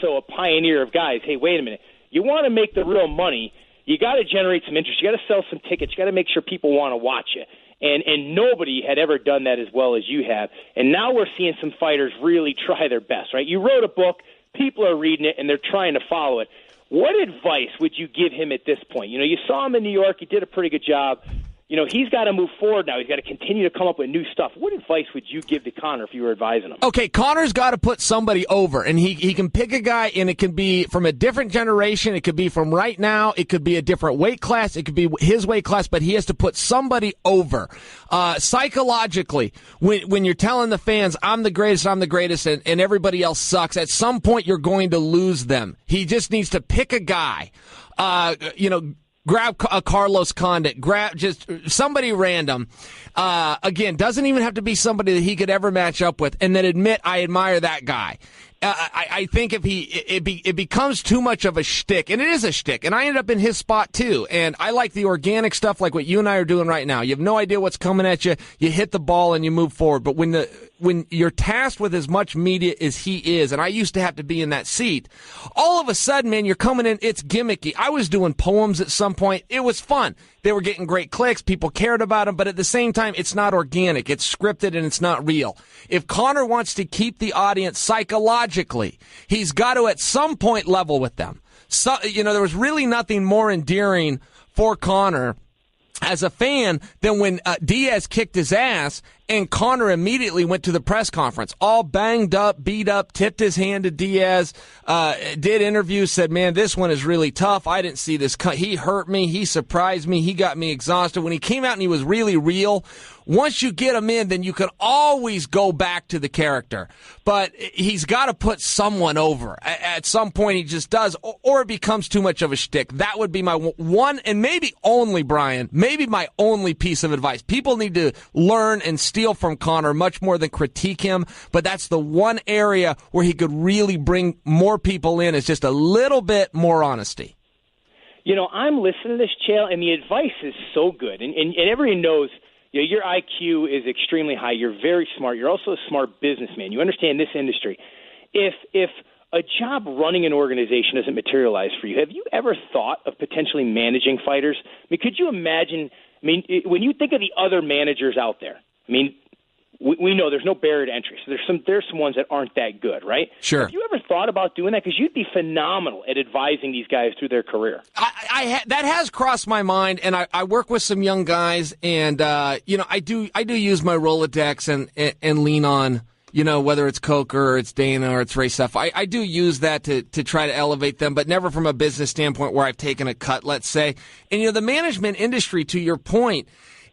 also a pioneer of guys. Hey, wait a minute. You want to make the real money, you got to generate some interest. You got to sell some tickets. You got to make sure people want to watch you. And nobody had ever done that as well as you have. And now we're seeing some fighters really try their best, right? You wrote a book, people are reading it, and they're trying to follow it. What advice would you give him at this point? You know, you saw him in New York. He did a pretty good job. You know, he's got to move forward now. He's got to continue to come up with new stuff. What advice would you give to Conor if you were advising him? Okay, Conor's got to put somebody over, and he can pick a guy, and it can be from a different generation. It could be from right now. It could be a different weight class. It could be his weight class, but he has to put somebody over. Psychologically, when you're telling the fans, I'm the greatest, and everybody else sucks, at some point you're going to lose them. He just needs to pick a guy. Grab a Carlos Condit, grab just somebody random. Again, doesn't even have to be somebody that he could ever match up with, and then admit, I admire that guy. I think if it becomes too much of a shtick, and it is a shtick, and I ended up in his spot too, and I like the organic stuff like what you and I are doing right now. You have no idea what's coming at you. You hit the ball and you move forward. But when you're tasked with as much media as he is, and I used to have to be in that seat, all of a sudden, man, you're coming in, it's gimmicky. I was doing poems at some point. It was fun. They were getting great clicks. People cared about them. But at the same time, it's not organic. It's scripted and it's not real. If Conor wants to keep the audience psychologically, he's got to at some point level with them. So, there was really nothing more endearing for Conor as a fan than when Diaz kicked his ass and Conor immediately went to the press conference, all banged up, beat up, tipped his hand to Diaz, did interviews, said, man, this one is really tough. I didn't see this cut. He hurt me. He surprised me. He got me exhausted. When he came out and he was really real, once you get him in, then you can always go back to the character. But he's got to put someone over. At some point he just does, or it becomes too much of a shtick. That would be my one and maybe only, Brian, maybe my only piece of advice. People need to learn and steal from Conor much more than critique him, but that's the one area where he could really bring more people in, is just a little bit more honesty. You know, I'm listening to this, Chael, and the advice is so good. And everybody knows, your IQ is extremely high. You're very smart. You're also a smart businessman. You understand this industry. If a job running an organization doesn't materialize for you, have you ever thought of potentially managing fighters? I mean, could you imagine, when you think of the other managers out there, we know there's no barrier to entry. So there's some ones that aren't that good, right? Sure. Have you ever thought about doing that? Because you'd be phenomenal at advising these guys through their career. That has crossed my mind, and I work with some young guys, and I do use my Rolodex and lean on, whether it's Coker or it's Dana or it's Ray Stuff. I do use that to try to elevate them, but never from a business standpoint where I've taken a cut, let's say. And the management industry, to your point,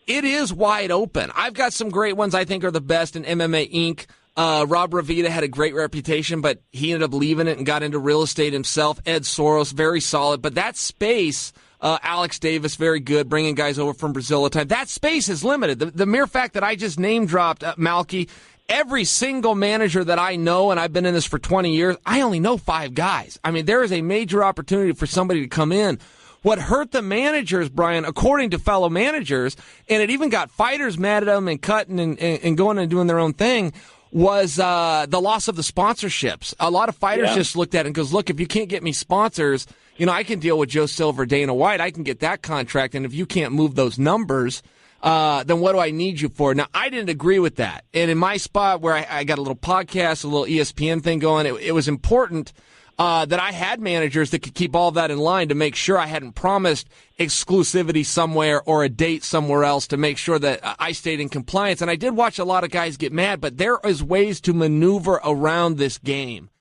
it is wide open. I've got some great ones I think are the best in MMA Inc. Rob Ravita had a great reputation, but he ended up leaving it and got into real estate himself. Ed Soros, very solid. But that space, Alex Davis, very good, bringing guys over from Brazil at the time. That space is limited. The mere fact that I just name-dropped Malky, every single manager that I know, and I've been in this for 20 years, I only know 5 guys. There is a major opportunity for somebody to come in. What hurt the managers, Brian, according to fellow managers, and it even got fighters mad at them and cutting and going and doing their own thing, was the loss of the sponsorships. A lot of fighters just looked at it and goes, look, if you can't get me sponsors, I can deal with Joe Silver, Dana White. I can get that contract, and if you can't move those numbers, then what do I need you for? Now, I didn't agree with that. And in my spot where I got a little podcast, a little ESPN thing going, it was important that I had managers that could keep all that in line to make sure I hadn't promised exclusivity somewhere or a date somewhere else, to make sure that I stayed in compliance. And I did watch a lot of guys get mad, but there is ways to maneuver around this game.